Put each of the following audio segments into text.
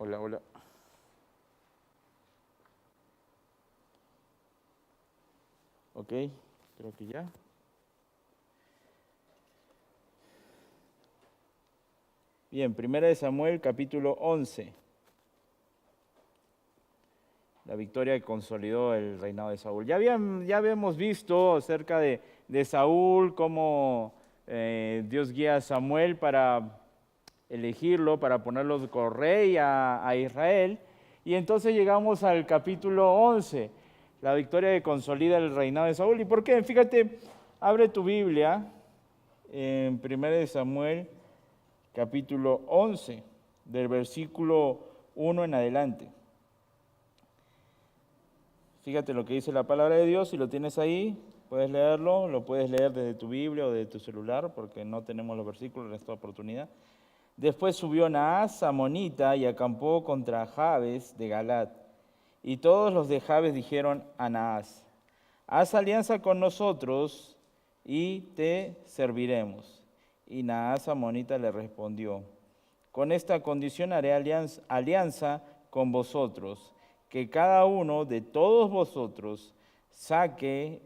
Hola, hola. Ok, creo que ya. Bien, 1 Samuel, capítulo 11. La victoria que consolidó el reinado de Saúl. Ya habíamos visto acerca de Saúl, cómo Dios guía a Samuel para elegirlo, para ponerlo como rey a Israel. Y entonces llegamos al capítulo 11, la victoria que consolida el reinado de Saúl. ¿Y por qué? Fíjate, abre tu Biblia en 1 Samuel, capítulo 11, del versículo 1 en adelante. Fíjate lo que dice la palabra de Dios, si lo tienes ahí, puedes leerlo, lo puedes leer desde tu Biblia o de tu celular, porque no tenemos los versículos en esta oportunidad. Después subió Naas amonita y acampó contra Jabes de Galat. Y todos los de Jabes dijeron a Naas: haz alianza con nosotros y te serviremos. Y Naas amonita le respondió: con esta condición haré alianza con vosotros, que cada uno de todos vosotros saque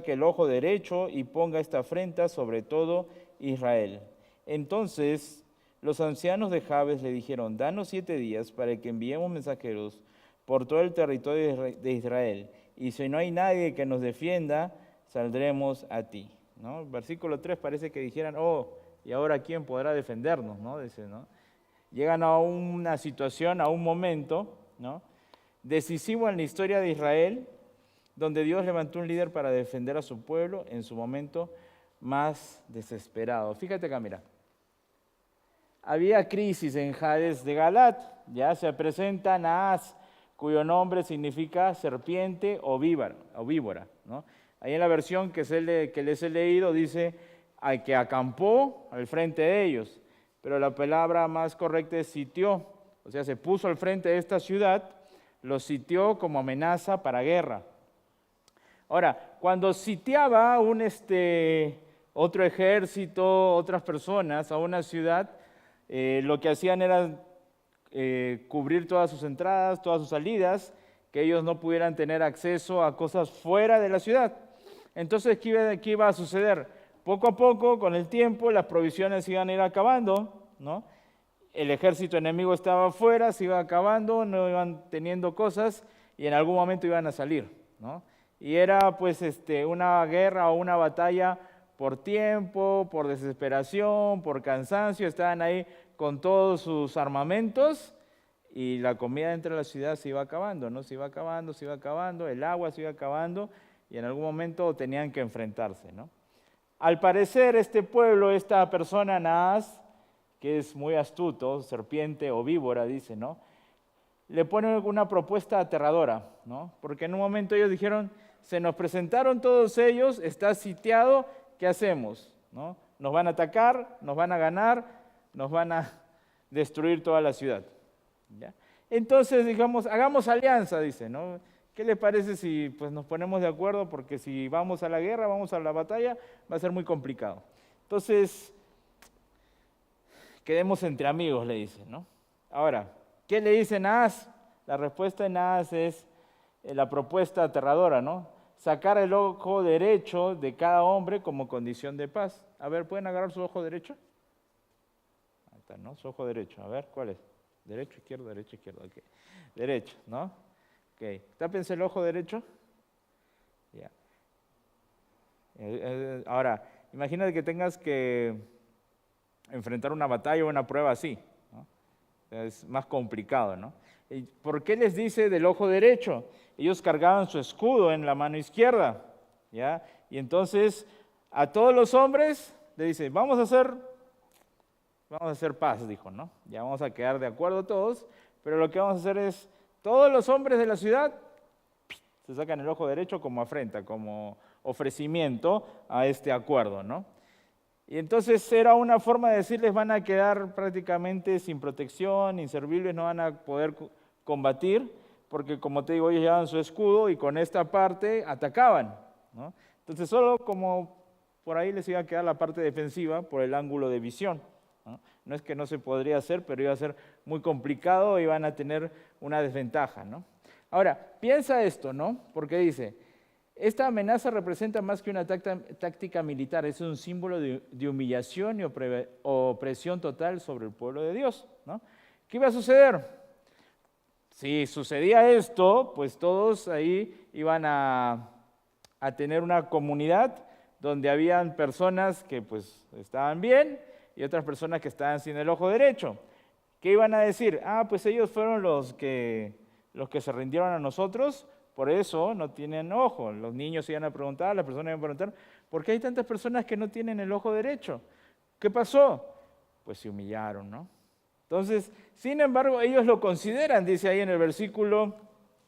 el ojo derecho y ponga esta afrenta sobre todo Israel. Entonces los ancianos de Jabes le dijeron: danos 7 días para que enviemos mensajeros por todo el territorio de Israel, y si no hay nadie que nos defienda, saldremos a ti. ¿No? Versículo 3 parece que dijeran: oh, ¿y ahora quién podrá defendernos? ¿No? Dice, ¿no? Llegan a una situación, a un momento, ¿no?, decisivo en la historia de Israel, donde Dios levantó un líder para defender a su pueblo en su momento más desesperado. Fíjate acá, mira. Había crisis en Jabes de Galat, ya se presenta Naas, cuyo nombre significa serpiente o víbora, ¿no? Ahí en la versión que les he leído dice que acampó al frente de ellos, pero la palabra más correcta es sitió, o sea, se puso al frente de esta ciudad, los sitió como amenaza para guerra. Ahora, cuando sitiaba otro ejército, otras personas a una ciudad, lo que hacían era cubrir todas sus entradas, todas sus salidas, que ellos no pudieran tener acceso a cosas fuera de la ciudad. Entonces, ¿qué iba a suceder? Poco a poco, con el tiempo, las provisiones iban a ir acabando, ¿no? El ejército enemigo estaba afuera, se iba acabando, no iban teniendo cosas y en algún momento iban a salir, ¿no? Y era pues una guerra o una batalla por tiempo, por desesperación, por cansancio, estaban ahí con todos sus armamentos y la comida dentro de la ciudad se iba acabando, ¿no? Se iba acabando, el agua se iba acabando y en algún momento tenían que enfrentarse, ¿no? Al parecer este pueblo, esta persona, Naas, que es muy astuto, serpiente o víbora, dice, ¿no?, le pone una propuesta aterradora, ¿no? Porque en un momento ellos dijeron: se nos presentaron todos ellos, está sitiado, ¿qué hacemos? ¿No? Nos van a atacar, nos van a ganar, nos van a destruir toda la ciudad. ¿Ya? Entonces, digamos, hagamos alianza, dice, ¿no? ¿Qué le parece si pues, nos ponemos de acuerdo? Porque si vamos a la guerra, vamos a la batalla, va a ser muy complicado. Entonces, quedemos entre amigos, le dice, ¿no? Ahora, ¿qué le dice Naas? La respuesta de Naas es la propuesta aterradora, ¿no? Sacar el ojo derecho de cada hombre como condición de paz. A ver, ¿pueden agarrar su ojo derecho? Ahí está, ¿no? Su ojo derecho. A ver, ¿cuál es? Derecho, izquierdo, ok. Derecho, ¿no? Ok. Tápense el ojo derecho. Ya. Ahora, imagínate que tengas que enfrentar una batalla o una prueba así, ¿no? Es más complicado, ¿no? ¿Por qué les dice del ojo derecho? Ellos cargaban su escudo en la mano izquierda, ¿ya? Y entonces a todos los hombres le dice: vamos a hacer paz, dijo, ¿no? Ya vamos a quedar de acuerdo todos, pero lo que vamos a hacer es, todos los hombres de la ciudad se sacan el ojo derecho como afrenta, como ofrecimiento a este acuerdo, ¿no? Y entonces era una forma de decirles: van a quedar prácticamente sin protección, inservibles, no van a poder combatir, porque como te digo, ellos llevaban su escudo y con esta parte atacaban, ¿no? Entonces solo como por ahí les iba a quedar la parte defensiva por el ángulo de visión, ¿no? No es que no se podría hacer, pero iba a ser muy complicado y van a tener una desventaja, ¿no? Ahora, piensa esto, ¿no? Porque dice, esta amenaza representa más que una táctica militar, es un símbolo de humillación y opresión total sobre el pueblo de Dios, ¿no? ¿Qué iba a suceder? Si sucedía esto, pues todos ahí iban a tener una comunidad donde habían personas que pues estaban bien y otras personas que estaban sin el ojo derecho. ¿Qué iban a decir? Ah, pues ellos fueron los que se rindieron a nosotros, por eso no tienen ojo. Los niños iban a preguntar, las personas iban a preguntar, ¿por qué hay tantas personas que no tienen el ojo derecho? ¿Qué pasó? Pues se humillaron, ¿no? Entonces, sin embargo, ellos lo consideran, dice ahí en el versículo,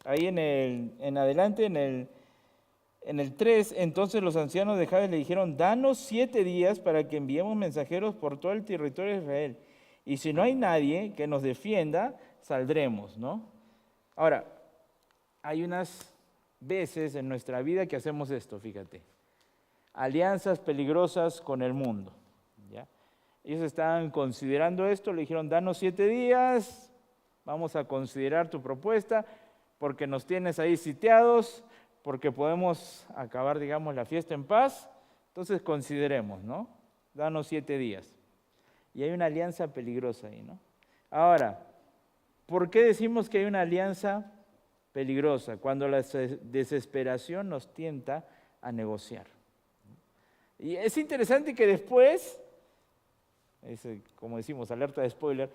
ahí en adelante, en el 3, entonces los ancianos de Jabes le dijeron, danos 7 días para que enviemos mensajeros por todo el territorio de Israel. Y si no hay nadie que nos defienda, saldremos, ¿no? Ahora, hay unas veces en nuestra vida que hacemos esto, fíjate. Alianzas peligrosas con el mundo, ¿ya? Ellos estaban considerando esto, le dijeron, danos 7 días, vamos a considerar tu propuesta, porque nos tienes ahí sitiados, porque podemos acabar, digamos, la fiesta en paz, entonces consideremos, ¿no? Danos 7 días. Y hay una alianza peligrosa ahí, ¿no? Ahora, ¿por qué decimos que hay una alianza peligrosa? Cuando la desesperación nos tienta a negociar. Y es interesante que después, como decimos, alerta de spoiler,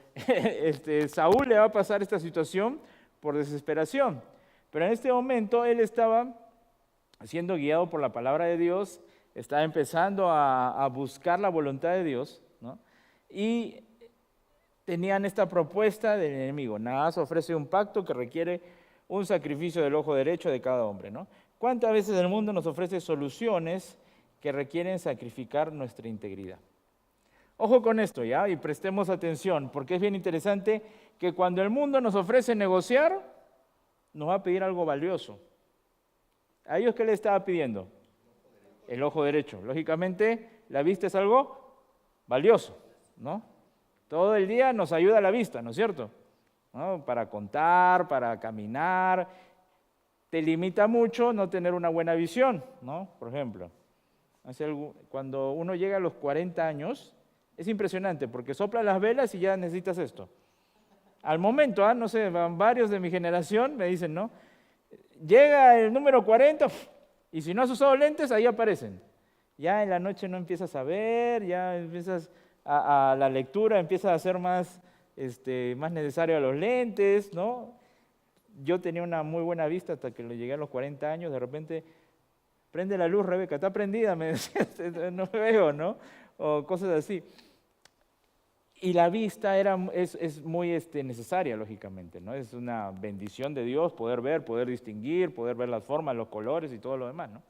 Saúl le va a pasar esta situación por desesperación. Pero en este momento él estaba siendo guiado por la palabra de Dios, estaba empezando a buscar la voluntad de Dios, ¿no? Y tenían esta propuesta del enemigo. Naas ofrece un pacto que requiere un sacrificio del ojo derecho de cada hombre, ¿no? ¿Cuántas veces el mundo nos ofrece soluciones que requieren sacrificar nuestra integridad? Ojo con esto, ¿ya? Y prestemos atención, porque es bien interesante que cuando el mundo nos ofrece negociar, nos va a pedir algo valioso. ¿A ellos qué le estaba pidiendo? El ojo derecho. Lógicamente, la vista es algo valioso, ¿no? Todo el día nos ayuda la vista, ¿no es cierto? ¿No? Para contar, para caminar. Te limita mucho no tener una buena visión, ¿no? Por ejemplo, cuando uno llega a los 40 años, es impresionante porque sopla las velas y ya necesitas esto. Al momento, no sé, varios de mi generación me dicen, ¿no? Llega el número 40 y si no has usado lentes, ahí aparecen. Ya en la noche no empiezas a ver, ya empiezas a la lectura, empieza a ser más necesario a los lentes, ¿no? Yo tenía una muy buena vista hasta que le llegué a los 40 años, de repente, prende la luz, Rebeca, está prendida, me decía, no me veo, ¿no? O cosas así. Y la vista es muy necesaria, lógicamente, ¿no? Es una bendición de Dios poder ver, poder distinguir, poder ver las formas, los colores y todo lo demás, ¿no?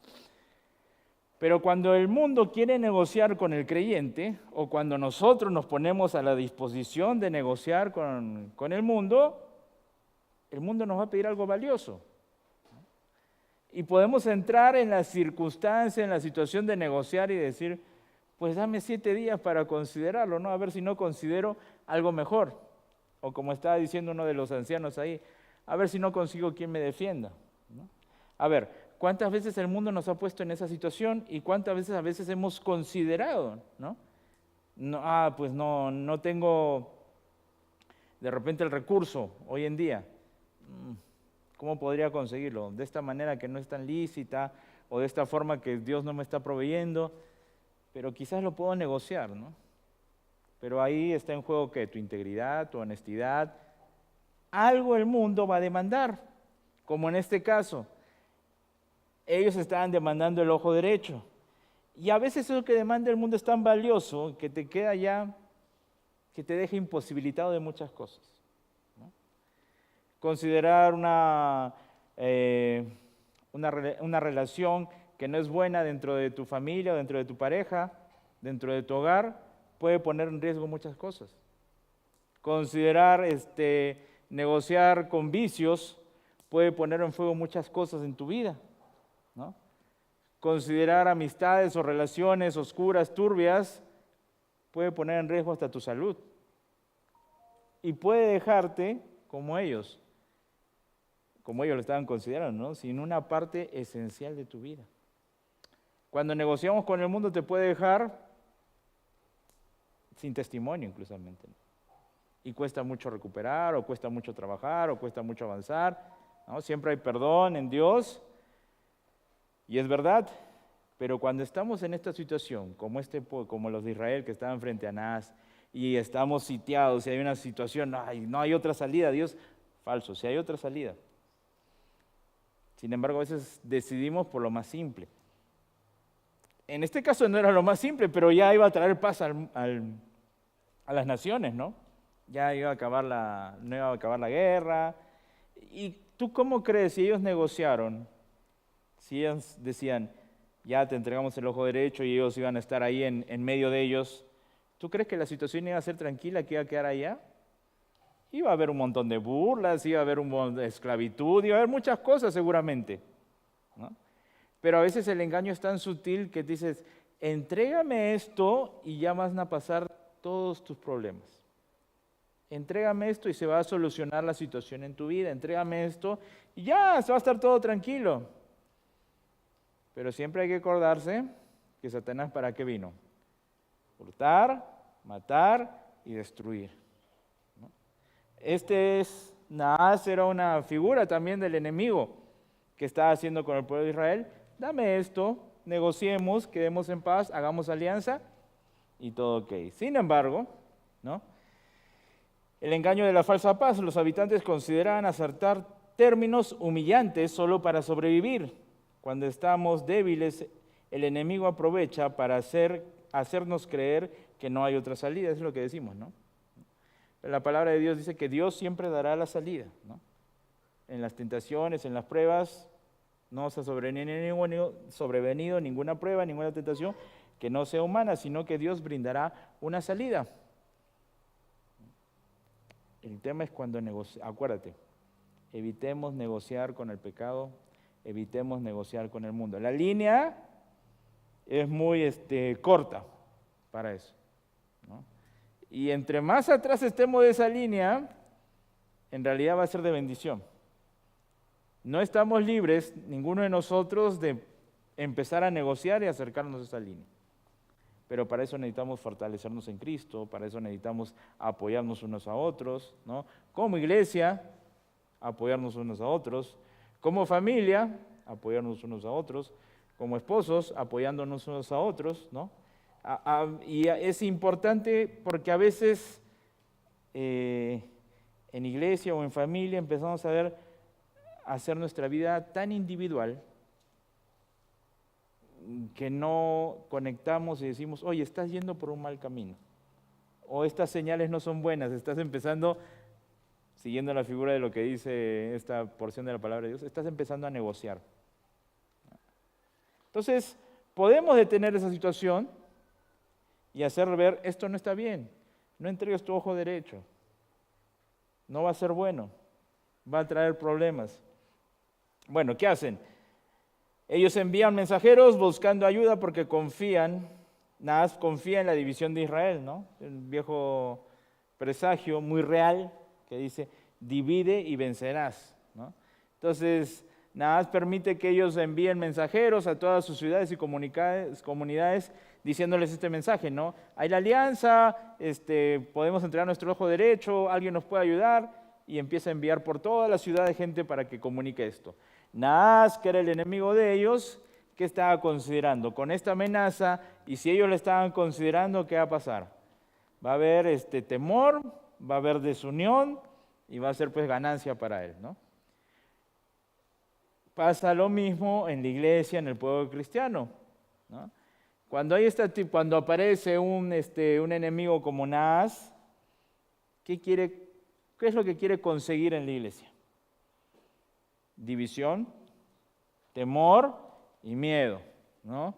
Pero cuando el mundo quiere negociar con el creyente, o cuando nosotros nos ponemos a la disposición de negociar con el mundo nos va a pedir algo valioso. Y podemos entrar en la circunstancia, en la situación de negociar y decir, pues dame 7 días para considerarlo, ¿no? A ver si no considero algo mejor. O como estaba diciendo uno de los ancianos ahí, a ver si no consigo quien me defienda, ¿no? A ver, ¿cuántas veces el mundo nos ha puesto en esa situación y cuántas veces hemos considerado, ¿no? Pues no tengo de repente el recurso hoy en día. ¿Cómo podría conseguirlo? De esta manera que no es tan lícita o de esta forma que Dios no me está proveyendo, pero quizás lo puedo negociar, ¿no? Pero ahí está en juego ¿qué? Tu integridad, tu honestidad. Algo el mundo va a demandar, como en este caso. Ellos estaban demandando el ojo derecho. Y a veces eso que demanda el mundo es tan valioso que te queda ya, que te deja imposibilitado de muchas cosas, ¿no? Considerar una relación que no es buena dentro de tu familia, dentro de tu pareja, dentro de tu hogar, puede poner en riesgo muchas cosas. Considerar negociar con vicios puede poner en fuego muchas cosas en tu vida, ¿no? Considerar amistades o relaciones oscuras, turbias, puede poner en riesgo hasta tu salud. Y puede dejarte como ellos lo estaban considerando, ¿no? Sin una parte esencial de tu vida. Cuando negociamos con el mundo te puede dejar sin testimonio inclusivamente, ¿no? Y cuesta mucho recuperar, o cuesta mucho trabajar, o cuesta mucho avanzar, ¿no? Siempre hay perdón en Dios, y es verdad, pero cuando estamos en esta situación, como los de Israel que estaban frente a Anás, y estamos sitiados, y hay una situación, no hay otra salida, Dios, falso, si hay otra salida. Sin embargo, a veces decidimos por lo más simple. En este caso no era lo más simple, pero ya iba a traer paz a las naciones, ¿no? Ya no iba a acabar la guerra. ¿Y tú cómo crees si ellos negociaron? Si ellos decían, ya te entregamos el ojo derecho y ellos iban a estar ahí en medio de ellos, ¿tú crees que la situación iba a ser tranquila, que iba a quedar allá? Iba a haber un montón de burlas, iba a haber un montón de esclavitud, iba a haber muchas cosas seguramente, ¿no? Pero a veces el engaño es tan sutil que dices, entrégame esto y ya van a pasar todos tus problemas. Entrégame esto y se va a solucionar la situación en tu vida. Entrégame esto y ya, se va a estar todo tranquilo. Pero siempre hay que acordarse que Satanás ¿para qué vino? Hurtar, matar y destruir, ¿no? Naas era una figura también del enemigo que estaba haciendo con el pueblo de Israel. Dame esto, negociemos, quedemos en paz, hagamos alianza y todo ok. Sin embargo, ¿no? El engaño de la falsa paz, los habitantes consideraban acertar términos humillantes solo para sobrevivir. Cuando estamos débiles, el enemigo aprovecha para hacernos creer que no hay otra salida, es lo que decimos, ¿no? La palabra de Dios dice que Dios siempre dará la salida, ¿no? En las tentaciones, en las pruebas, no os ha sobrevenido ninguna prueba, ninguna tentación que no sea humana, sino que Dios brindará una salida. El tema es cuando acuérdate, evitemos negociar con el pecado, evitemos negociar con el mundo. La línea es muy corta para eso, ¿no? Y entre más atrás estemos de esa línea, en realidad va a ser de bendición. No estamos libres, ninguno de nosotros, de empezar a negociar y acercarnos a esa línea. Pero para eso necesitamos fortalecernos en Cristo, para eso necesitamos apoyarnos unos a otros, ¿no? Como iglesia, apoyarnos unos a otros. Como familia, apoyarnos unos a otros. Como esposos, apoyándonos unos a otros, ¿no? Y es importante porque a veces en iglesia o en familia empezamos a hacer nuestra vida tan individual que no conectamos y decimos, oye, estás yendo por un mal camino, o estas señales no son buenas, estás empezando, siguiendo la figura de lo que dice esta porción de la palabra de Dios, estás empezando a negociar. Entonces, podemos detener esa situación y hacer ver, esto no está bien, no entregues tu ojo derecho, no va a ser bueno, va a traer problemas. Bueno, ¿qué hacen? Ellos envían mensajeros buscando ayuda porque Naas confía en la división de Israel, ¿no? El viejo presagio muy real que dice, divide y vencerás, ¿no? Entonces, Naas permite que ellos envíen mensajeros a todas sus ciudades y comunidades diciéndoles este mensaje, ¿no? Hay la alianza, podemos entregar nuestro ojo derecho, alguien nos puede ayudar, y empieza a enviar por toda la ciudad de gente para que comunique esto. Naas, que era el enemigo de ellos, ¿qué estaba considerando? Con esta amenaza, y si ellos le estaban considerando, ¿qué va a pasar? Va a haber temor, va a haber desunión, y va a ser pues ganancia para él, ¿no? Pasa lo mismo en la iglesia, en el pueblo cristiano, ¿no? Cuando aparece un enemigo como Naas, ¿qué es lo que quiere conseguir en la iglesia? División, temor y miedo, ¿no?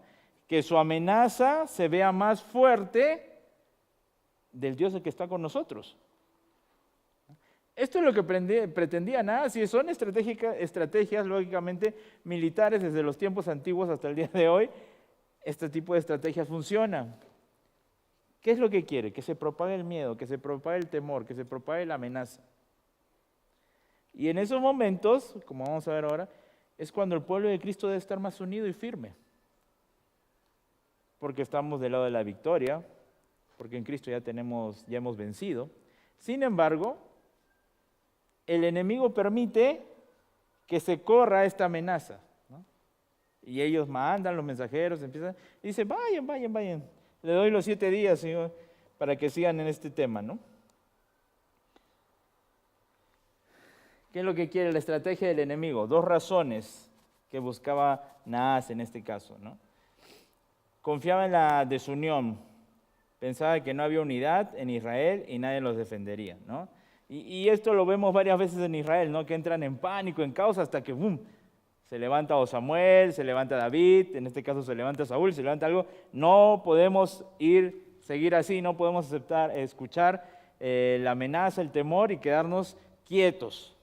Que su amenaza se vea más fuerte del Dios que está con nosotros. Esto es lo que pretendía Naas, y son estrategias, lógicamente, militares desde los tiempos antiguos hasta el día de hoy. Este tipo de estrategias funcionan. ¿Qué es lo que quiere? Que se propague el miedo, que se propague el temor, que se propague la amenaza. Y en esos momentos, como vamos a ver ahora, es cuando el pueblo de Cristo debe estar más unido y firme. Porque estamos del lado de la victoria, porque en Cristo ya hemos vencido. Sin embargo, el enemigo permite que se corra esta amenaza, ¿no? Y ellos mandan, los mensajeros empiezan, y dicen, vayan. Le doy los 7 días, Señor, para que sigan en este tema, ¿no? ¿Qué es lo que quiere la estrategia del enemigo? 2 razones que buscaba Naas en este caso, ¿no? Confiaba en la desunión, pensaba que no había unidad en Israel y nadie los defendería, ¿no? Y esto lo vemos varias veces en Israel, ¿no? Que entran en pánico, en caos, hasta que ¡bum! Se levanta Samuel, se levanta David, en este caso se levanta Saúl, se levanta algo. No podemos seguir así, no podemos escuchar la amenaza, el temor y quedarnos quietos,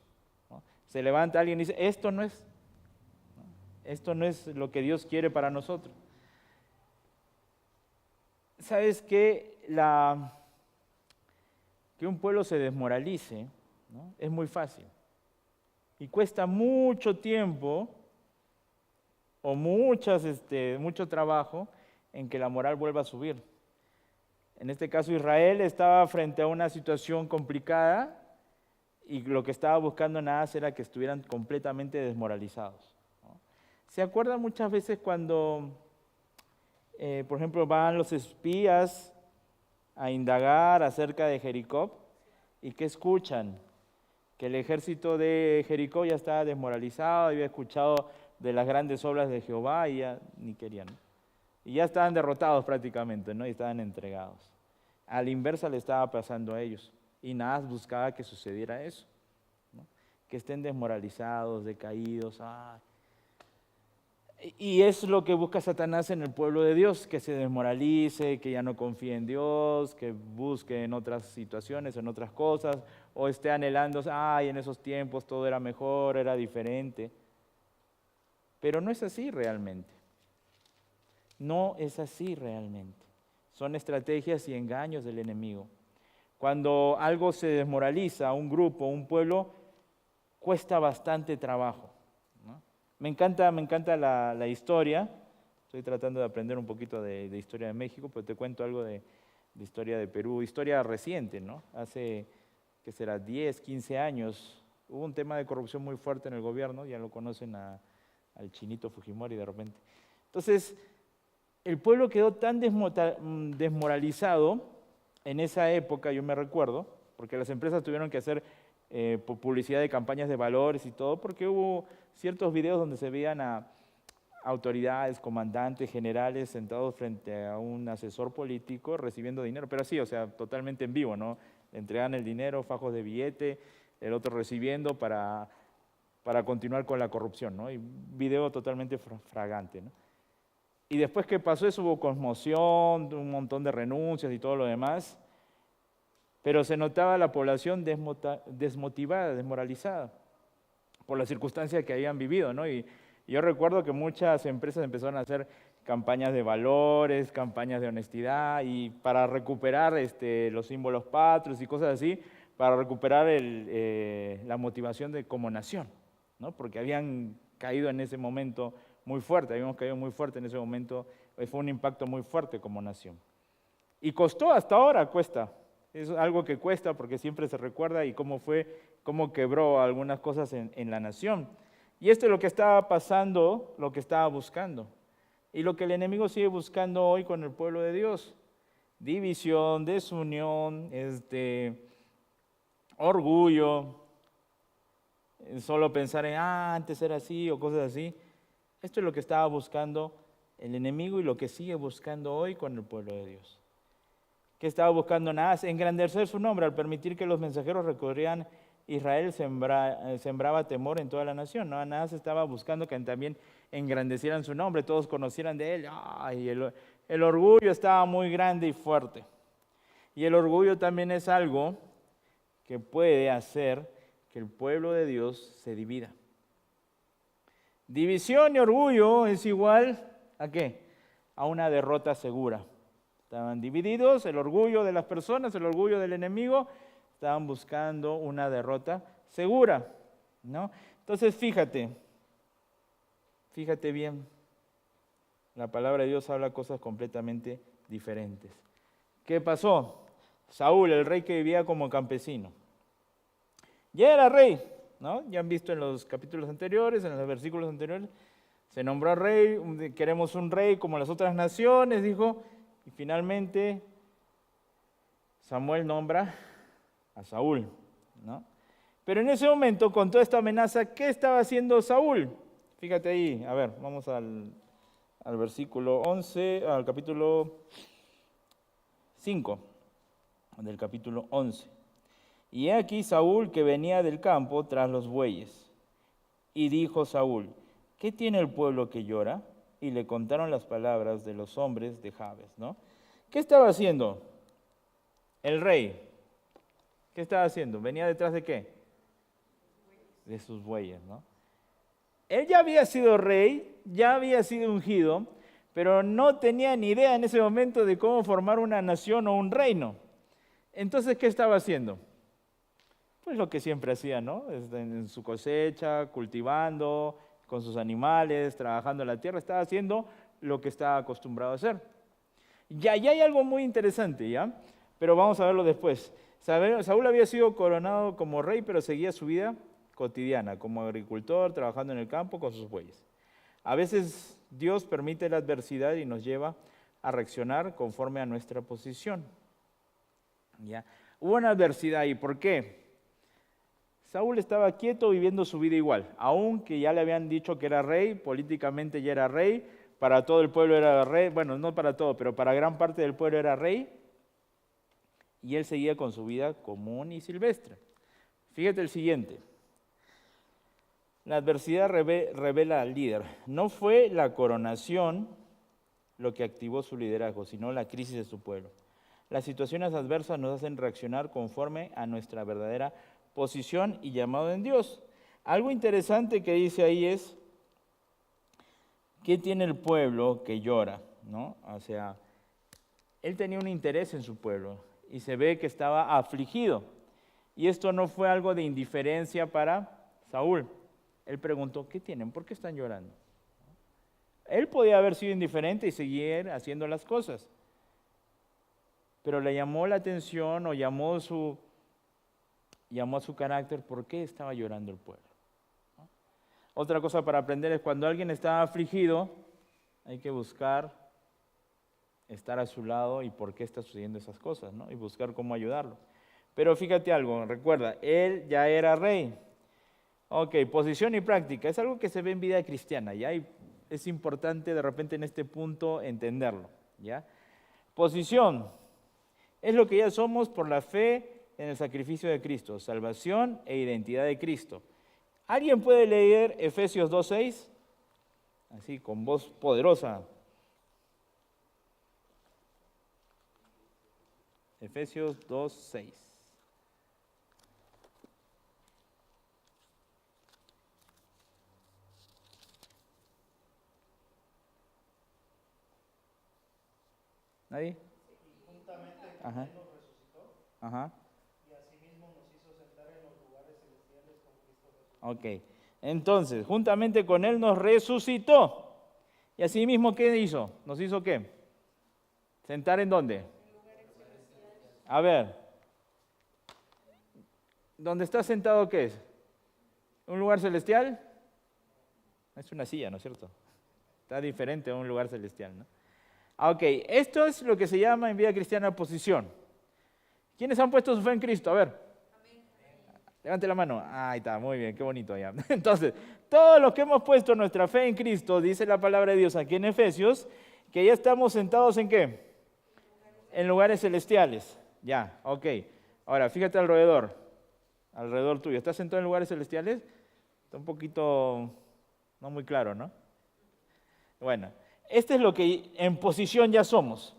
¿no? Se levanta alguien y dice, esto no es lo que Dios quiere para nosotros. ¿Sabes qué? Que un pueblo se desmoralice, ¿no? Es muy fácil. Y cuesta mucho tiempo o mucho trabajo en que la moral vuelva a subir. En este caso Israel estaba frente a una situación complicada y lo que estaba buscando Naas era que estuvieran completamente desmoralizados, ¿no? ¿Se acuerdan muchas veces cuando, por ejemplo, van los espías a indagar acerca de Jericó y qué escuchan? Que el ejército de Jericó ya estaba desmoralizado, había escuchado de las grandes obras de Jehová y ya ni querían, ¿no? Y ya estaban derrotados prácticamente, ¿no? Y estaban entregados. A la inversa le estaba pasando a ellos. Y Naas buscaba que sucediera eso, ¿no? Que estén desmoralizados, decaídos. Y es lo que busca Satanás en el pueblo de Dios, que se desmoralice, que ya no confíe en Dios, que busque en otras situaciones, en otras cosas, o esté anhelando, en esos tiempos todo era mejor, era diferente. Pero no es así realmente. No es así realmente. Son estrategias y engaños del enemigo. Cuando algo se desmoraliza, un grupo, un pueblo, cuesta bastante trabajo, ¿no? Me encanta la historia. Estoy tratando de aprender un poquito de historia de México, pero te cuento algo de historia de Perú, historia reciente, ¿no? Hace, ¿qué será? 10, 15 años, hubo un tema de corrupción muy fuerte en el gobierno, ya lo conocen al Chinito Fujimori de repente. Entonces, el pueblo quedó tan desmoralizado en esa época, yo me recuerdo, porque las empresas tuvieron que hacer publicidad de campañas de valores y todo, porque hubo ciertos videos donde se veían a autoridades, comandantes, generales sentados frente a un asesor político recibiendo dinero, pero así, o sea, totalmente en vivo, ¿no? Le entregan el dinero, fajos de billete, el otro recibiendo para continuar con la corrupción, ¿no? Y video totalmente fragante, ¿no? Y después que pasó eso hubo conmoción, un montón de renuncias y todo lo demás, pero se notaba la población desmotivada, desmoralizada por las circunstancias que habían vivido, ¿no? Y yo recuerdo que muchas empresas empezaron a hacer campañas de valores, campañas de honestidad y para recuperar los símbolos patrios y cosas así, para recuperar la motivación como nación, ¿no? Porque habían caído en ese momento muy fuerte, habíamos caído muy fuerte en ese momento, fue un impacto muy fuerte como nación. Y costó, hasta ahora cuesta, es algo que cuesta porque siempre se recuerda y cómo quebró algunas cosas en la nación. Y esto es lo que estaba pasando, lo que estaba buscando. Y lo que el enemigo sigue buscando hoy con el pueblo de Dios. División, desunión, orgullo, solo pensar en, antes era así o cosas así. Esto es lo que estaba buscando el enemigo y lo que sigue buscando hoy con el pueblo de Dios. ¿Qué estaba buscando Naas? Engrandecer su nombre al permitir que los mensajeros recorrieran Israel, sembraba temor en toda la nación, ¿no? Naas estaba buscando que también engrandecieran su nombre, todos conocieran de él. Y el orgullo estaba muy grande y fuerte. Y el orgullo también es algo que puede hacer que el pueblo de Dios se divida. División y orgullo es igual ¿a qué? A una derrota segura. Estaban divididos, el orgullo de las personas, el orgullo del enemigo, estaban buscando una derrota segura, ¿no? Entonces, fíjate bien, la palabra de Dios habla cosas completamente diferentes. ¿Qué pasó? Saúl, el rey que vivía como campesino, ya era rey, ¿no? Ya han visto en los capítulos anteriores, en los versículos anteriores, se nombró rey, queremos un rey como las otras naciones, dijo, y finalmente Samuel nombra a Saúl, ¿no? Pero en ese momento, con toda esta amenaza, ¿qué estaba haciendo Saúl? Fíjate ahí, a ver, vamos al versículo 11, al capítulo 5 del capítulo 11. Y he aquí Saúl que venía del campo tras los bueyes. Y dijo Saúl, ¿qué tiene el pueblo que llora? Y le contaron las palabras de los hombres de Jabes, ¿no? ¿Qué estaba haciendo el rey? ¿Qué estaba haciendo? ¿Venía detrás de qué? De sus bueyes, ¿no? Él ya había sido rey, ya había sido ungido, pero no tenía ni idea en ese momento de cómo formar una nación o un reino. Entonces, ¿qué estaba haciendo? Pues lo que siempre hacía, ¿no? En su cosecha, cultivando, con sus animales, trabajando en la tierra, estaba haciendo lo que estaba acostumbrado a hacer. Ya hay algo muy interesante, ¿ya? Pero vamos a verlo después. Saúl había sido coronado como rey, pero seguía su vida cotidiana, como agricultor, trabajando en el campo con sus bueyes. A veces Dios permite la adversidad y nos lleva a reaccionar conforme a nuestra posición. ¿Ya? Hubo una adversidad ahí, ¿por qué? Saúl estaba quieto viviendo su vida igual, aunque ya le habían dicho que era rey, políticamente ya era rey, para todo el pueblo era rey, bueno, no para todo, pero para gran parte del pueblo era rey, y él seguía con su vida común y silvestre. Fíjate el siguiente. La adversidad revela al líder. No fue la coronación lo que activó su liderazgo, sino la crisis de su pueblo. Las situaciones adversas nos hacen reaccionar conforme a nuestra verdadera posición y llamado en Dios. Algo interesante que dice ahí es, ¿qué tiene el pueblo que llora? ¿No? O sea, él tenía un interés en su pueblo y se ve que estaba afligido. Y esto no fue algo de indiferencia para Saúl. Él preguntó, ¿qué tienen? ¿Por qué están llorando? Él podía haber sido indiferente y seguir haciendo las cosas. Pero le llamó la atención o llamó a su carácter por qué estaba llorando el pueblo. ¿No? Otra cosa para aprender es cuando alguien está afligido, hay que buscar estar a su lado y por qué está sucediendo esas cosas, ¿no? Y buscar cómo ayudarlo. Pero fíjate algo, recuerda, él ya era rey. Ok, posición y práctica, es algo que se ve en vida cristiana, ¿ya? Y es importante de repente en este punto entenderlo, ¿ya? Posición, es lo que ya somos por la fe en el sacrificio de Cristo, salvación e identidad de Cristo. ¿Alguien puede leer Efesios 2:6? Así, con voz poderosa. Efesios 2:6. ¿Nadie? Juntamente con Ajá. Él nos resucitó Ajá. y asimismo nos hizo sentar en los lugares celestiales con Cristo Jesús. Ok. Entonces, juntamente con Él nos resucitó. Y así mismo, ¿qué hizo? ¿Nos hizo qué? ¿Sentar en dónde? A ver. ¿Dónde está sentado qué es? ¿Un lugar celestial? Es una silla, ¿no es cierto? Está diferente a un lugar celestial, ¿no? Ok, esto es lo que se llama en vida cristiana posición. ¿Quiénes han puesto su fe en Cristo? A ver. Amén. Levante la mano. Ahí está, muy bien, qué bonito allá. Entonces, todos los que hemos puesto nuestra fe en Cristo, dice la palabra de Dios aquí en Efesios, que ya estamos sentados ¿en qué? En lugares celestiales. Ya, ok. Ahora, fíjate alrededor tuyo. ¿Estás sentado en lugares celestiales? Está un poquito, no muy claro, ¿no? Bueno. Este es lo que en posición ya somos.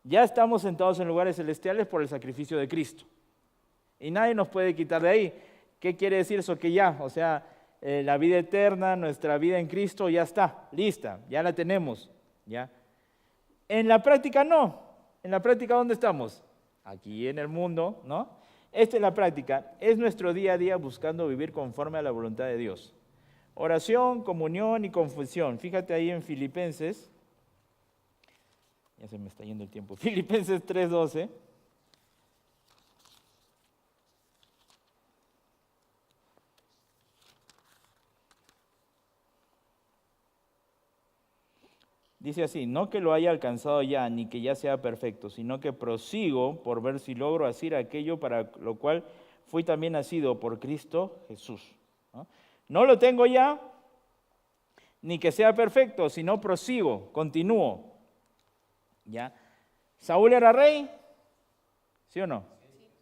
Ya estamos sentados en lugares celestiales por el sacrificio de Cristo. Y nadie nos puede quitar de ahí. ¿Qué quiere decir eso? Que ya, o sea, la vida eterna, nuestra vida en Cristo ya está, lista, ya la tenemos. ¿Ya? En la práctica no. En la práctica, ¿dónde estamos? Aquí en el mundo, ¿no? Esta es la práctica, es nuestro día a día buscando vivir conforme a la voluntad de Dios. Oración, comunión y confesión. Fíjate ahí en Filipenses, ya se me está yendo el tiempo, Filipenses 3:12. Dice así, no que lo haya alcanzado ya, ni que ya sea perfecto, sino que prosigo por ver si logro hacer aquello para lo cual fui también nacido por Cristo Jesús. No lo tengo ya, ni que sea perfecto, sino prosigo, continúo. ¿Ya? ¿Saúl era rey? ¿Sí o no?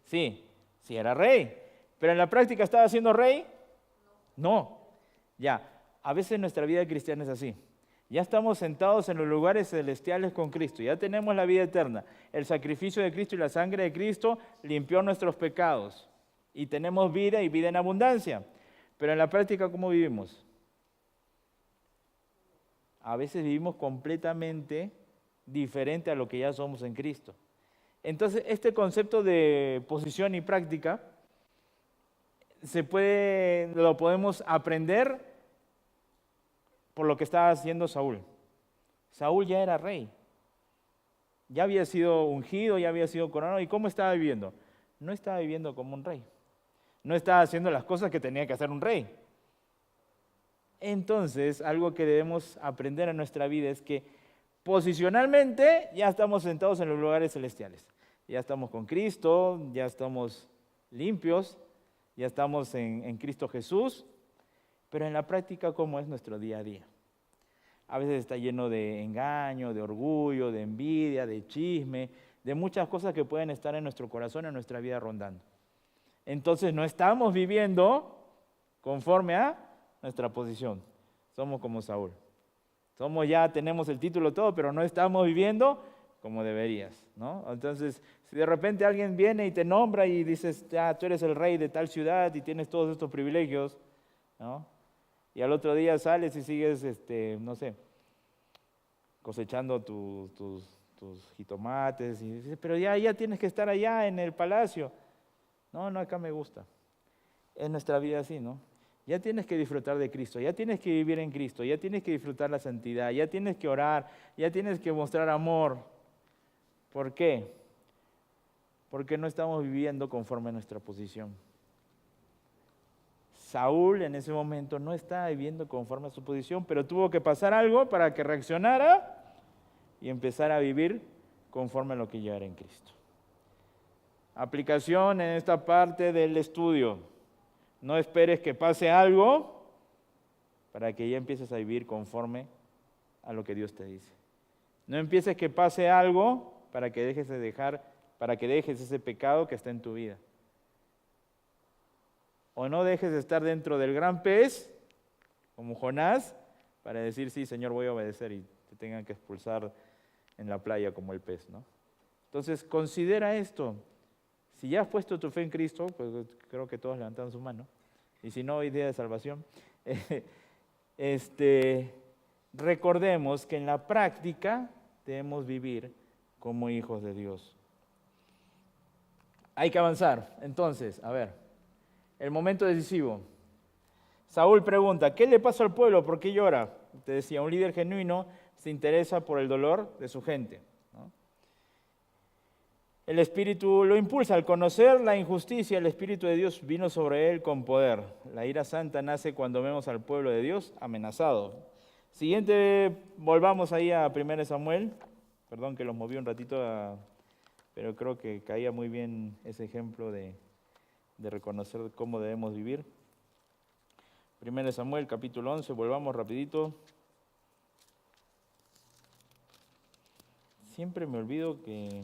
Sí, sí era rey. ¿Pero en la práctica estaba siendo rey? No. Ya, a veces nuestra vida cristiana es así. Ya estamos sentados en los lugares celestiales con Cristo, ya tenemos la vida eterna. El sacrificio de Cristo y la sangre de Cristo limpió nuestros pecados y tenemos vida y vida en abundancia. Pero en la práctica, ¿cómo vivimos? A veces vivimos completamente diferente a lo que ya somos en Cristo. Entonces, este concepto de posición y práctica lo podemos aprender por lo que estaba haciendo Saúl. Saúl ya era rey, ya había sido ungido, ya había sido coronado. ¿Y cómo estaba viviendo? No estaba viviendo como un rey, no estaba haciendo las cosas que tenía que hacer un rey. Entonces, algo que debemos aprender en nuestra vida es que posicionalmente ya estamos sentados en los lugares celestiales. Ya estamos con Cristo, ya estamos limpios, ya estamos en Cristo Jesús. Pero en la práctica, ¿cómo es nuestro día a día? A veces está lleno de engaño, de orgullo, de envidia, de chisme, de muchas cosas que pueden estar en nuestro corazón, en nuestra vida rondando. Entonces no estamos viviendo conforme a nuestra posición. Somos como Saúl. Ya tenemos el título todo, pero no estamos viviendo como deberías, ¿no? Entonces, si de repente alguien viene y te nombra y dices, tú eres el rey de tal ciudad y tienes todos estos privilegios, ¿no? Y al otro día sales y sigues, no sé, cosechando tus jitomates. Y dices, pero ya tienes que estar allá en el palacio. No, acá me gusta. Es nuestra vida así, ¿no? Ya tienes que disfrutar de Cristo, ya tienes que vivir en Cristo, ya tienes que disfrutar la santidad, ya tienes que orar, ya tienes que mostrar amor. ¿Por qué? Porque no estamos viviendo conforme a nuestra posición. Saúl en ese momento no estaba viviendo conforme a su posición, pero tuvo que pasar algo para que reaccionara y empezara a vivir conforme a lo que ya era en Cristo. Aplicación en esta parte del estudio. No esperes que pase algo para que ya empieces a vivir conforme a lo que Dios te dice. No empieces que pase algo para que dejes ese pecado que está en tu vida. O no dejes de estar dentro del gran pez, como Jonás, para decir, sí, Señor, voy a obedecer y te tengan que expulsar en la playa como el pez, ¿no? Entonces, considera esto. Si ya has puesto tu fe en Cristo, pues creo que todos levantan su mano. Y si no, idea de salvación. Recordemos que en la práctica debemos vivir como hijos de Dios. Hay que avanzar. Entonces, a ver. El momento decisivo. Saúl pregunta, ¿qué le pasa al pueblo? ¿Por qué llora? Te decía, un líder genuino se interesa por el dolor de su gente, ¿no? El Espíritu lo impulsa. Al conocer la injusticia, el Espíritu de Dios vino sobre él con poder. La ira santa nace cuando vemos al pueblo de Dios amenazado. Siguiente, volvamos ahí a 1 Samuel. Perdón que los moví un ratito, pero creo que caía muy bien ese ejemplo de reconocer cómo debemos vivir. 1 Samuel, capítulo 11, volvamos rapidito. Siempre me olvido que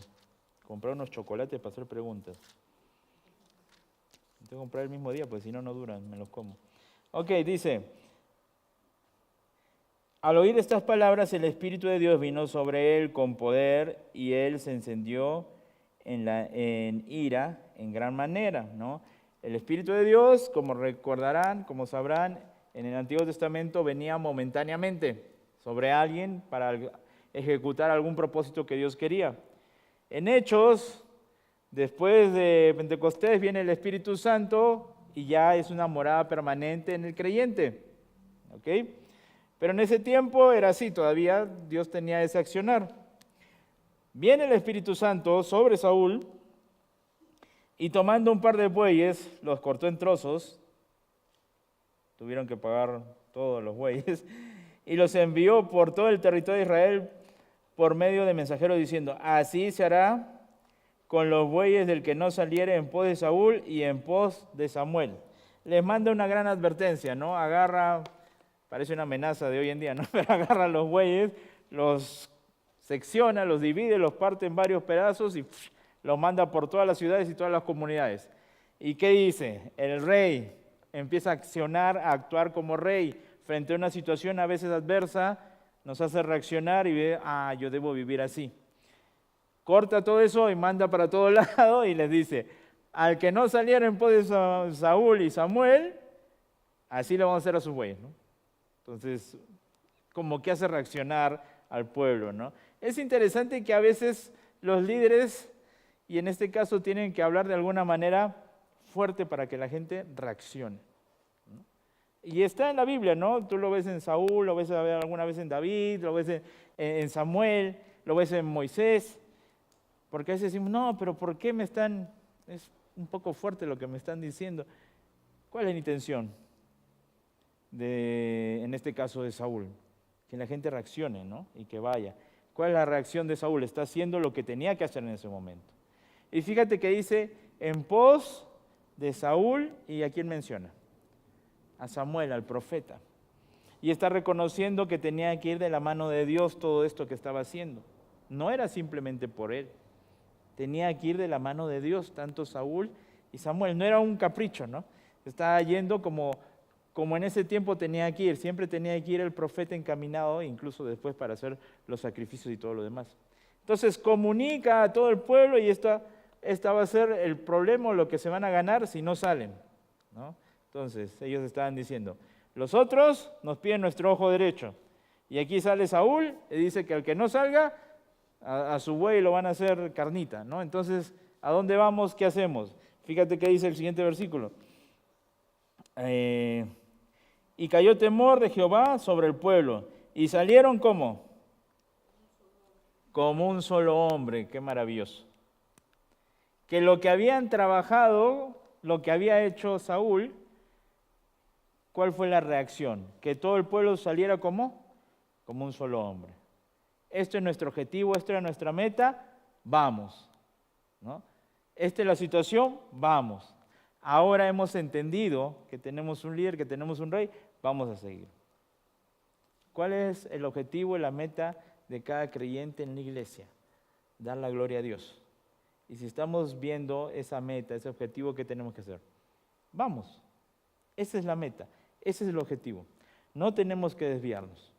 comprar unos chocolates para hacer preguntas. Tengo que comprar el mismo día, porque si no, no duran, me los como. Ok, dice, al oír estas palabras, el Espíritu de Dios vino sobre él con poder y él se encendió en ira en gran manera, ¿no? El Espíritu de Dios, como recordarán, como sabrán, en el Antiguo Testamento venía momentáneamente sobre alguien para ejecutar algún propósito que Dios quería. En Hechos, después de Pentecostés, viene el Espíritu Santo y ya es una morada permanente en el creyente. ¿Ok? Pero en ese tiempo era así, todavía Dios tenía ese accionar. Viene el Espíritu Santo sobre Saúl y tomando un par de bueyes, los cortó en trozos, tuvieron que pagar todos los bueyes, y los envió por todo el territorio de Israel por medio de mensajeros diciendo, así se hará con los bueyes del que no saliere en pos de Saúl y en pos de Samuel. Les manda una gran advertencia, ¿no? Agarra, parece una amenaza de hoy en día, ¿no? Pero agarra los bueyes, los secciona, los divide, los parte en varios pedazos y los manda por todas las ciudades y todas las comunidades. ¿Y qué dice? El rey empieza a accionar, a actuar como rey frente a una situación a veces adversa, nos hace reaccionar y ve, yo debo vivir así. Corta todo eso y manda para todos lados y les dice, al que no saliera en pos de Saúl y Samuel, así le vamos a hacer a sus bueyes, ¿no? Entonces, como que hace reaccionar al pueblo, ¿no? Es interesante que a veces los líderes, y en este caso tienen que hablar de alguna manera fuerte para que la gente reaccione, ¿no? Y está en la Biblia, ¿no? Tú lo ves en Saúl, lo ves alguna vez en David, lo ves en Samuel, lo ves en Moisés, porque a veces decimos, no, pero ¿por qué es un poco fuerte lo que me están diciendo? ¿Cuál es la intención en este caso de Saúl? Que la gente reaccione, ¿no? Y que vaya. ¿Cuál es la reacción de Saúl? Está haciendo lo que tenía que hacer en ese momento. Y fíjate que dice, en pos de Saúl, ¿y a quién menciona? A Samuel, al profeta. Y está reconociendo que tenía que ir de la mano de Dios todo esto que estaba haciendo. No era simplemente por él. Tenía que ir de la mano de Dios, tanto Saúl y Samuel. No era un capricho, ¿no? Estaba yendo como en ese tiempo tenía que ir. Siempre tenía que ir el profeta encaminado, incluso después para hacer los sacrificios y todo lo demás. Entonces comunica a todo el pueblo y esta va a ser el problema, lo que se van a ganar si no salen, ¿no? Entonces ellos estaban diciendo, los otros nos piden nuestro ojo derecho. Y aquí sale Saúl y dice que al que no salga, a su buey lo van a hacer carnita, ¿no? Entonces, ¿a dónde vamos? ¿Qué hacemos? Fíjate qué dice el siguiente versículo. Y cayó temor de Jehová sobre el pueblo. Y salieron ¿cómo? Como un solo hombre. Qué maravilloso. Que lo que habían trabajado, lo que había hecho Saúl, ¿cuál fue la reacción? Que todo el pueblo saliera como un solo hombre. Esto es nuestro objetivo, esto era nuestra meta, vamos, ¿no? Esta es la situación, vamos. Ahora hemos entendido que tenemos un líder, que tenemos un rey, vamos a seguir. ¿Cuál es el objetivo y la meta de cada creyente en la iglesia? Dar la gloria a Dios. Y si estamos viendo esa meta, ese objetivo, ¿qué tenemos que hacer? Vamos. Esa es la meta, ese es el objetivo. No tenemos que desviarnos.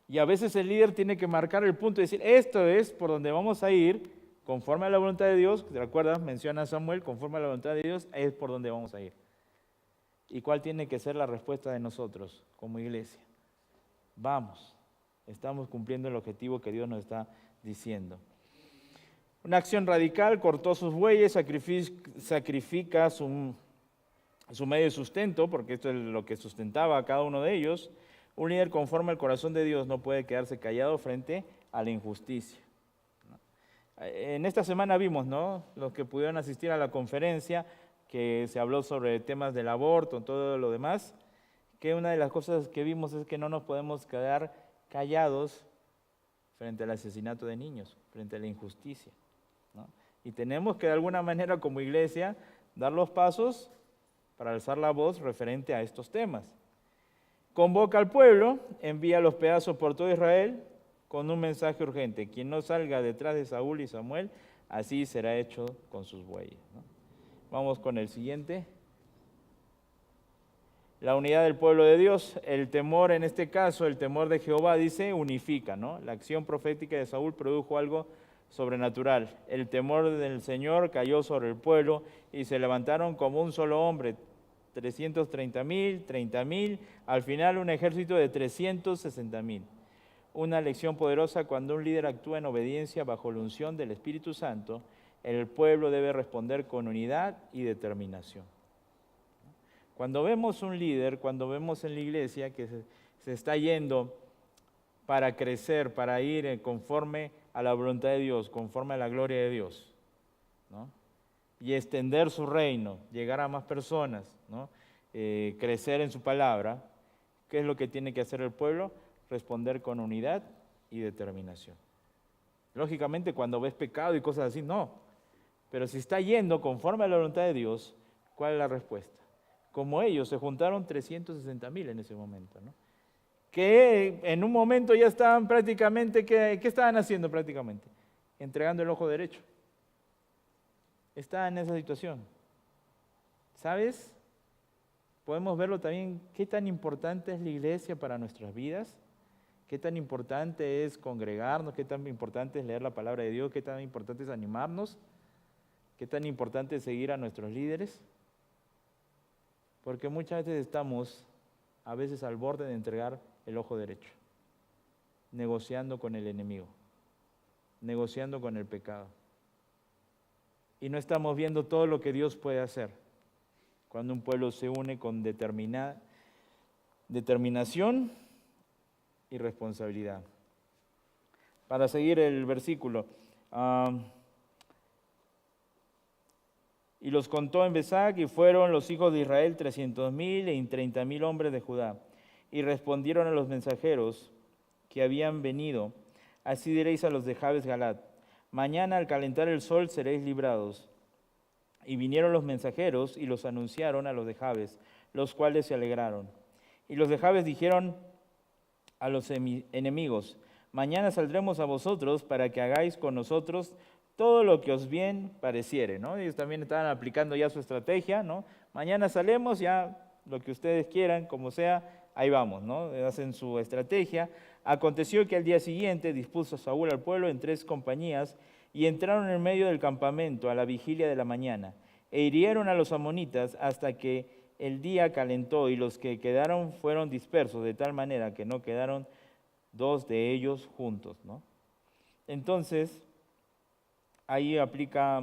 Y a veces el líder tiene que marcar el punto y decir, esto es por donde vamos a ir, conforme a la voluntad de Dios. ¿Te acuerdas? Menciona a Samuel, conforme a la voluntad de Dios, es por donde vamos a ir. ¿Y cuál tiene que ser la respuesta de nosotros como iglesia? Vamos, estamos cumpliendo el objetivo que Dios nos está diciendo. Una acción radical, cortó sus bueyes, sacrifica su medio de sustento, porque esto es lo que sustentaba a cada uno de ellos. Un líder conforme al corazón de Dios no puede quedarse callado frente a la injusticia. En esta semana vimos, ¿no? Los que pudieron asistir a la conferencia, que se habló sobre temas del aborto, todo lo demás, que una de las cosas que vimos es que no nos podemos quedar callados frente al asesinato de niños, frente a la injusticia, ¿no? Y tenemos que de alguna manera como iglesia dar los pasos para alzar la voz referente a estos temas. Convoca al pueblo, envía los pedazos por todo Israel con un mensaje urgente. Quien no salga detrás de Saúl y Samuel, así será hecho con sus bueyes, ¿no? Vamos con el siguiente. La unidad del pueblo de Dios, el temor en este caso, el temor de Jehová, dice, unifica, ¿no? La acción profética de Saúl produjo algo sobrenatural. El temor del Señor cayó sobre el pueblo y se levantaron como un solo hombre, 330,000, 30,000, al final un ejército de 360,000. una lección poderosa: cuando un líder actúa en obediencia bajo la unción del Espíritu Santo, el pueblo debe responder con unidad y determinación. Cuando vemos un líder, cuando vemos en la iglesia que se está yendo para crecer, para ir conforme a la voluntad de Dios, conforme a la gloria de Dios, ¿no? Y extender su reino, llegar a más personas, ¿no? Crecer en su palabra, ¿qué es lo que tiene que hacer el pueblo? Responder con unidad y determinación. Lógicamente, cuando ves pecado y cosas así, no. Pero si está yendo conforme a la voluntad de Dios, ¿cuál es la respuesta? Como ellos, se juntaron 360,000 en ese momento, ¿no? Que en un momento ya estaban prácticamente, ¿qué estaban haciendo prácticamente? Entregando el ojo derecho. Estaban en esa situación. ¿Sabes? Podemos verlo también, qué tan importante es la iglesia para nuestras vidas, qué tan importante es congregarnos, qué tan importante es leer la palabra de Dios, qué tan importante es animarnos, qué tan importante es seguir a nuestros líderes. Porque muchas veces estamos a veces al borde de entregar el ojo derecho, negociando con el enemigo, negociando con el pecado. Y no estamos viendo todo lo que Dios puede hacer cuando un pueblo se une con determinación y responsabilidad. Para seguir el versículo, y los contó en Besac, y fueron los hijos de Israel 300,000 y 30,000 hombres de Judá. Y respondieron a los mensajeros que habían venido: así diréis a los de Jabes Galat: mañana al calentar el sol seréis librados. Y vinieron los mensajeros y los anunciaron a los de Jabes, los cuales se alegraron. Y los de Jabes dijeron a los enemigos: mañana saldremos a vosotros para que hagáis con nosotros todo lo que os bien pareciere, ¿no? Ellos también estaban aplicando ya su estrategia, ¿no? Mañana salemos, ya lo que ustedes quieran, como sea, ahí vamos, ¿no? Hacen su estrategia. Aconteció que al día siguiente dispuso Saúl al pueblo en 3 compañías y entraron en medio del campamento a la vigilia de la mañana e hirieron a los amonitas hasta que el día calentó, y los que quedaron fueron dispersos de tal manera que no quedaron 2 de ellos juntos, ¿no? Entonces, ahí aplica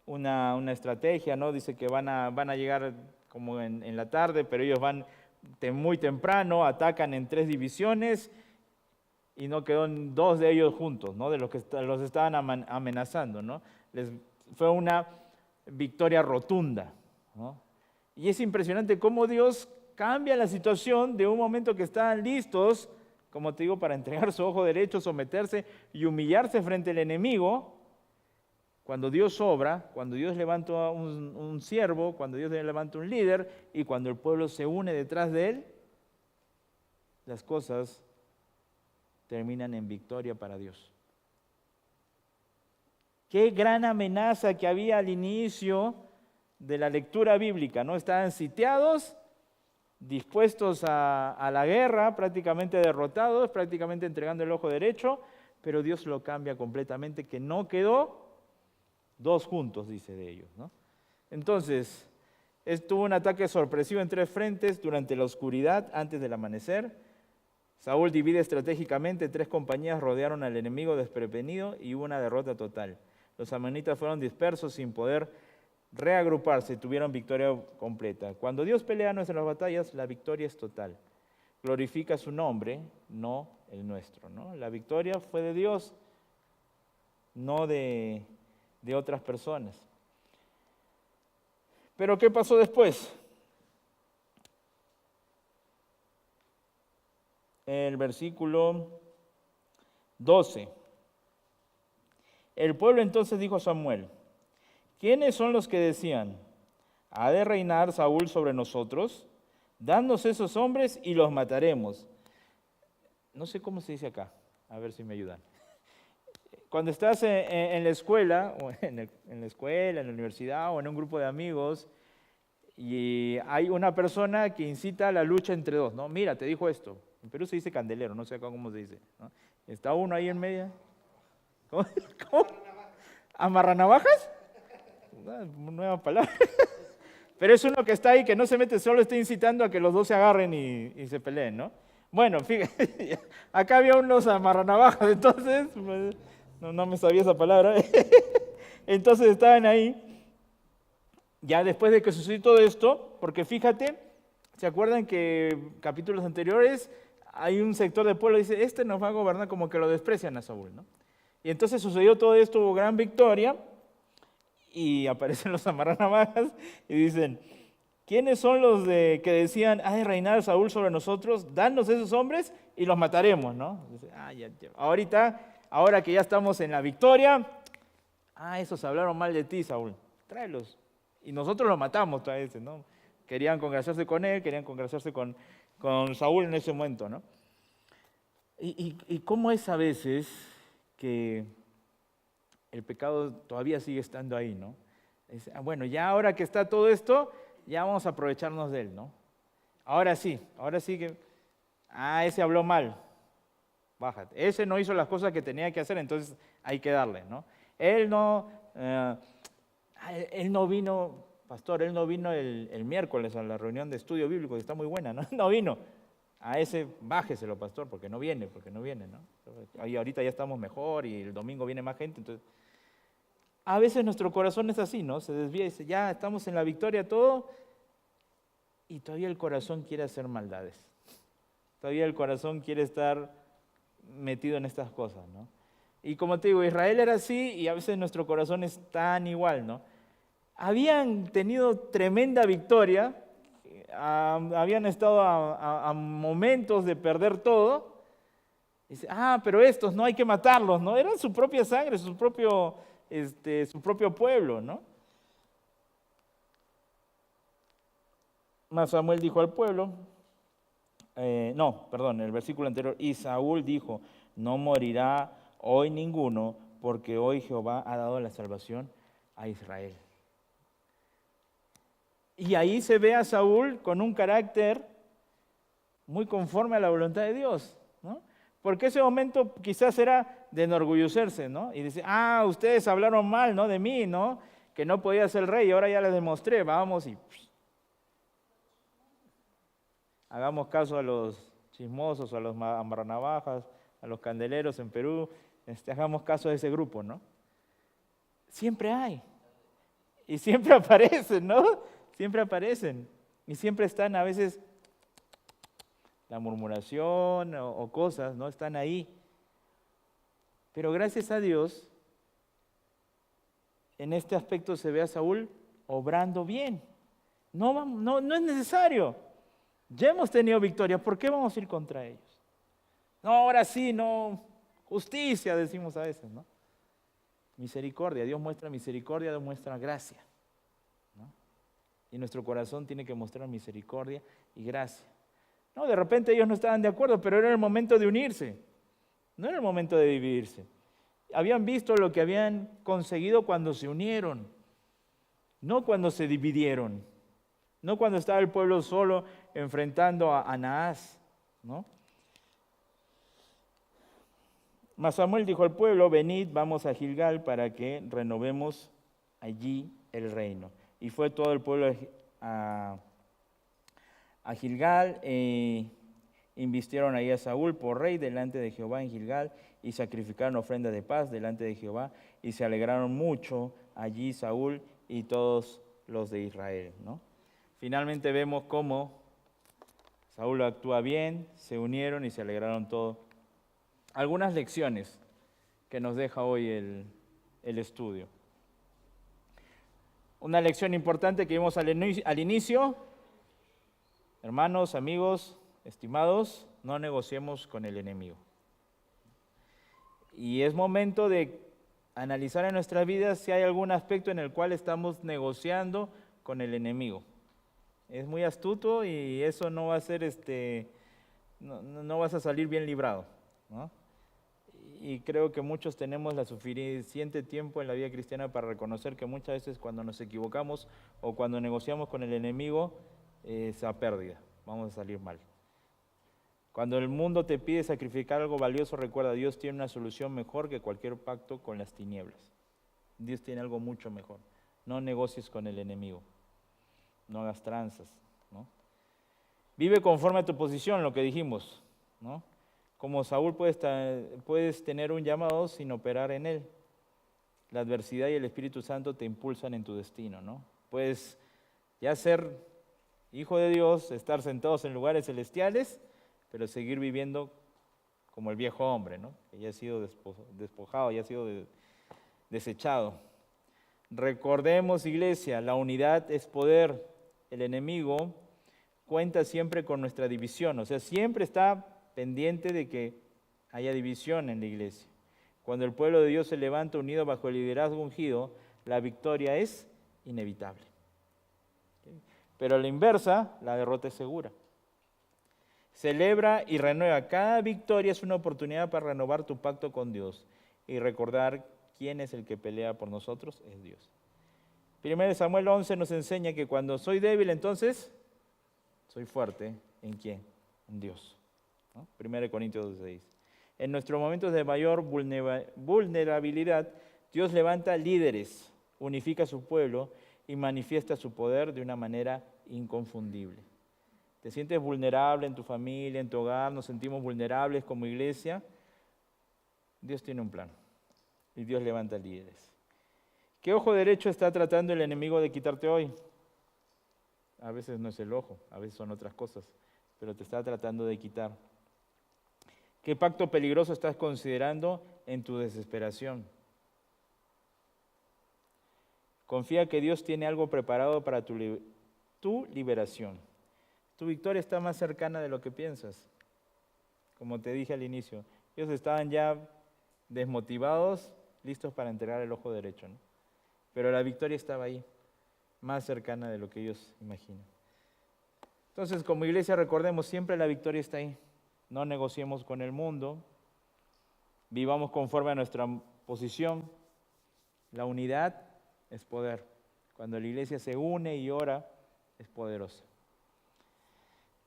una estrategia, ¿no? Dice que van a llegar como en la tarde, pero ellos van muy temprano, atacan en 3 divisiones y no quedó 2 de ellos juntos, ¿no? De los que los estaban amenazando, ¿no? Fue una victoria rotunda, ¿no? Y es impresionante cómo Dios cambia la situación de un momento que estaban listos, como te digo, para entregar su ojo derecho, someterse y humillarse frente al enemigo. Cuando Dios obra, cuando Dios levanta un siervo, cuando Dios levanta un líder y cuando el pueblo se une detrás de él, las cosas terminan en victoria para Dios. Qué gran amenaza que había al inicio de la lectura bíblica, ¿no? Estaban sitiados, dispuestos a la guerra, prácticamente derrotados, prácticamente entregando el ojo derecho, pero Dios lo cambia completamente, que no quedó 2 juntos, dice de ellos, ¿no? Entonces, tuvo un ataque sorpresivo en 3 frentes durante la oscuridad, antes del amanecer. Saúl divide estratégicamente, 3 compañías rodearon al enemigo desprevenido y hubo una derrota total. Los amonitas fueron dispersos sin poder reagruparse y tuvieron victoria completa. Cuando Dios pelea nuestras batallas, la victoria es total. Glorifica su nombre, no el nuestro, ¿no? La victoria fue de Dios, no de otras personas. Pero ¿qué pasó después? El versículo 12. El pueblo entonces dijo a Samuel: ¿quiénes son los que decían: ¿ha de reinar Saúl sobre nosotros? Dadnos esos hombres y los mataremos? No sé cómo se dice acá, a ver si me ayudan. Cuando estás en la escuela, o en la universidad, o en un grupo de amigos, y hay una persona que incita a la lucha entre 2, ¿no? Mira, te dijo esto. En Perú se dice candelero, no sé acá cómo se dice, ¿no? Está uno ahí en medio. ¿Cómo? ¿Amarranavajas? Una nueva palabra. Pero es uno que está ahí, que no se mete solo, está incitando a que los 2 se agarren y se peleen, ¿no? Bueno, fíjate, acá había unos amarranavajas, entonces, no me sabía esa palabra. Entonces estaban ahí, ya después de que sucedió todo esto, porque fíjate, ¿se acuerdan que capítulos anteriores hay un sector del pueblo que dice, este nos va a gobernar, como que lo desprecian a Saúl, ¿no? Y entonces sucedió todo esto, hubo gran victoria, y aparecen los amarranavajas y dicen, ¿quiénes son los que decían, ha de reinar Saúl sobre nosotros? Danos esos hombres y los mataremos, ¿no? Dice, ahora que ya estamos en la victoria, esos hablaron mal de ti, Saúl, tráelos. Y nosotros los matamos a veces, ¿no? Querían congraciarse con él, querían congraciarse con Saúl en ese momento, ¿no? Y cómo es a veces que el pecado todavía sigue estando ahí, ¿no? Bueno, ya ahora que está todo esto, ya vamos a aprovecharnos de él, ¿no? Ahora sí que, ese habló mal, bájate. Ese no hizo las cosas que tenía que hacer, entonces hay que darle, ¿no? Él no vino, pastor, él no vino el miércoles a la reunión de estudio bíblico, que está muy buena, ¿no? No vino. A ese bájeselo, pastor, porque no viene, ¿no? Ahí ahorita ya estamos mejor y el domingo viene más gente, entonces... A veces nuestro corazón es así, ¿no? Se desvía y dice, ya estamos en la victoria todo, y todavía el corazón quiere hacer maldades. Todavía el corazón quiere estar metido en estas cosas, ¿no? Y como te digo, Israel era así y a veces nuestro corazón es tan igual, ¿no? Habían tenido tremenda victoria, habían estado a momentos de perder todo. Dice, pero estos no hay que matarlos, ¿no? Eran su propia sangre, su propio pueblo, ¿no? Mas Samuel dijo al pueblo, el versículo anterior, y Saúl dijo, no morirá hoy ninguno, porque hoy Jehová ha dado la salvación a Israel. Y ahí se ve a Saúl con un carácter muy conforme a la voluntad de Dios, ¿no? Porque ese momento quizás era de enorgullecerse, ¿no? Y dice, ustedes hablaron mal, ¿no? De mí, ¿no? Que no podía ser rey, y ahora ya les demostré, vamos y... hagamos caso a los chismosos, a los amarranavajas, a los candeleros en Perú, hagamos caso a ese grupo, ¿no? Siempre hay. Y siempre aparecen, ¿no? Siempre aparecen. Y siempre están a veces la murmuración o cosas, ¿no? Están ahí. Pero gracias a Dios, en este aspecto se ve a Saúl obrando bien. No es necesario. Ya hemos tenido victoria, ¿por qué vamos a ir contra ellos? No, ahora sí, no. Justicia, decimos a veces, ¿no? Misericordia, Dios muestra misericordia, Dios muestra gracia, ¿no? Y nuestro corazón tiene que mostrar misericordia y gracia. No, de repente ellos no estaban de acuerdo, pero era el momento de unirse, no era el momento de dividirse. Habían visto lo que habían conseguido cuando se unieron, no cuando se dividieron, no cuando estaba el pueblo solo enfrentando a Naas, ¿no? Mas Samuel dijo al pueblo, venid, vamos a Gilgal para que renovemos allí el reino. Y fue todo el pueblo a Gilgal, invistieron ahí a Saúl por rey delante de Jehová en Gilgal, y sacrificaron ofrenda de paz delante de Jehová, y se alegraron mucho allí Saúl y todos los de Israel, ¿no? Finalmente vemos cómo Saúl actúa bien, se unieron y se alegraron todos. Algunas lecciones que nos deja hoy el estudio. Una lección importante que vimos al inicio, hermanos, amigos, estimados, no negociemos con el enemigo. Y es momento de analizar en nuestras vidas si hay algún aspecto en el cual estamos negociando con el enemigo. Es muy astuto y eso no va a ser, no vas a salir bien librado, ¿no? Y creo que muchos tenemos la suficiente tiempo en la vida cristiana para reconocer que muchas veces cuando nos equivocamos o cuando negociamos con el enemigo, es a pérdida, vamos a salir mal. Cuando el mundo te pide sacrificar algo valioso, recuerda, Dios tiene una solución mejor que cualquier pacto con las tinieblas. Dios tiene algo mucho mejor. No negocies con el enemigo, no hagas tranzas, ¿no? Vive conforme a tu posición, lo que dijimos. ¿no? Como Saúl puedes tener un llamado sin operar en él. La adversidad y el Espíritu Santo te impulsan en tu destino, ¿no? Puedes ya ser hijo de Dios, estar sentados en lugares celestiales, pero seguir viviendo como el viejo hombre, ¿no? Que ya ha sido despojado, ya ha sido desechado. Recordemos, iglesia, la unidad es poder. El enemigo cuenta siempre con nuestra división, o sea, siempre está pendiente de que haya división en la iglesia. Cuando el pueblo de Dios se levanta unido bajo el liderazgo ungido, la victoria es inevitable. Pero a la inversa, la derrota es segura. Celebra y renueva. Cada victoria es una oportunidad para renovar tu pacto con Dios y recordar quién es el que pelea por nosotros, es Dios. 1 Samuel 11 nos enseña que cuando soy débil, entonces soy fuerte. ¿En quién? En Dios. ¿No? 1 Corintios 6. En nuestros momentos de mayor vulnerabilidad, Dios levanta líderes, unifica a su pueblo y manifiesta su poder de una manera inconfundible. ¿Te sientes vulnerable en tu familia, en tu hogar? ¿Nos sentimos vulnerables como iglesia? Dios tiene un plan y Dios levanta líderes. ¿Qué ojo derecho está tratando el enemigo de quitarte hoy? A veces no es el ojo, a veces son otras cosas, pero te está tratando de quitar. ¿Qué pacto peligroso estás considerando en tu desesperación? Confía que Dios tiene algo preparado para tu liberación. Tu victoria está más cercana de lo que piensas. Como te dije al inicio, ellos estaban ya desmotivados, listos para entregar el ojo derecho, ¿no? Pero la victoria estaba ahí, más cercana de lo que ellos imaginan. Entonces, como iglesia, recordemos, siempre la victoria está ahí. No negociemos con el mundo, vivamos conforme a nuestra posición. La unidad es poder. Cuando la iglesia se une y ora, es poderosa.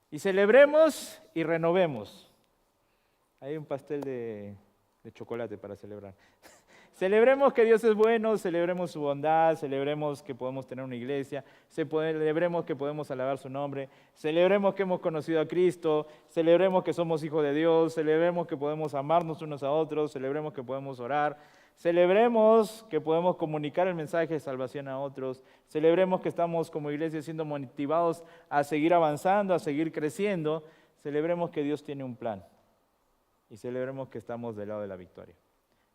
Y celebremos y renovemos. Hay un pastel de chocolate para celebrar. Celebremos que Dios es bueno, celebremos su bondad, celebremos que podemos tener una iglesia, celebremos que podemos alabar su nombre, celebremos que hemos conocido a Cristo, celebremos que somos hijos de Dios, celebremos que podemos amarnos unos a otros, celebremos que podemos orar, celebremos que podemos comunicar el mensaje de salvación a otros, celebremos que estamos como iglesia siendo motivados a seguir avanzando, a seguir creciendo, celebremos que Dios tiene un plan y celebremos que estamos del lado de la victoria.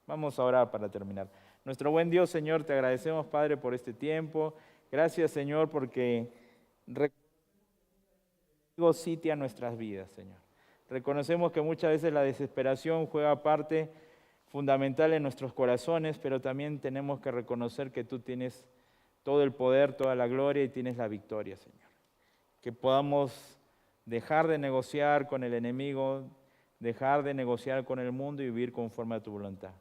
Vamos a orar para terminar. Nuestro buen Dios, Señor, te agradecemos, Padre, por este tiempo. Gracias, Señor, porque sitia nuestras vidas, Señor. Reconocemos que muchas veces la desesperación juega parte fundamental en nuestros corazones, pero también tenemos que reconocer que tú tienes todo el poder, toda la gloria y tienes la victoria, Señor. Que podamos dejar de negociar con el enemigo, dejar de negociar con el mundo y vivir conforme a tu voluntad.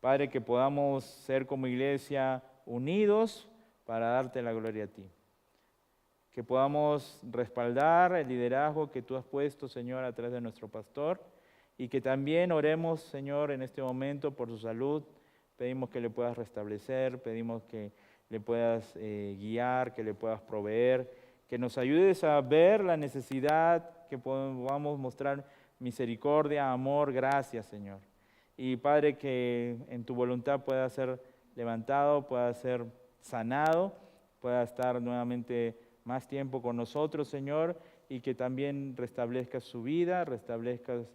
Padre, que podamos ser como iglesia unidos para darte la gloria a ti. Que podamos respaldar el liderazgo que tú has puesto, Señor, a través de nuestro pastor. Y que también oremos, Señor, en este momento por su salud. Pedimos que le puedas restablecer, pedimos que le puedas guiar, que le puedas proveer, que nos ayudes a ver la necesidad, que podamos mostrar misericordia, amor, gracias, Señor. Y Padre, que en tu voluntad pueda ser levantado, pueda ser sanado, pueda estar nuevamente más tiempo con nosotros, Señor, y que también restablezcas su vida, restablezcas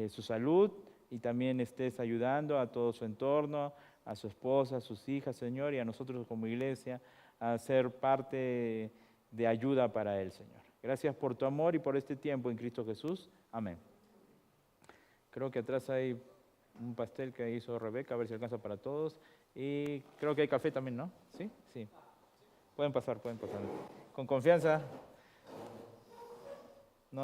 su salud y también estés ayudando a todo su entorno, a su esposa, a sus hijas, Señor, y a nosotros como iglesia a ser parte de ayuda para él, Señor. Gracias por tu amor y por este tiempo en Cristo Jesús. Amén. Creo que atrás hay un pastel que hizo Rebeca, a ver si alcanza para todos. Y creo que hay café también, ¿no? ¿Sí? Sí. Pueden pasar. Con confianza.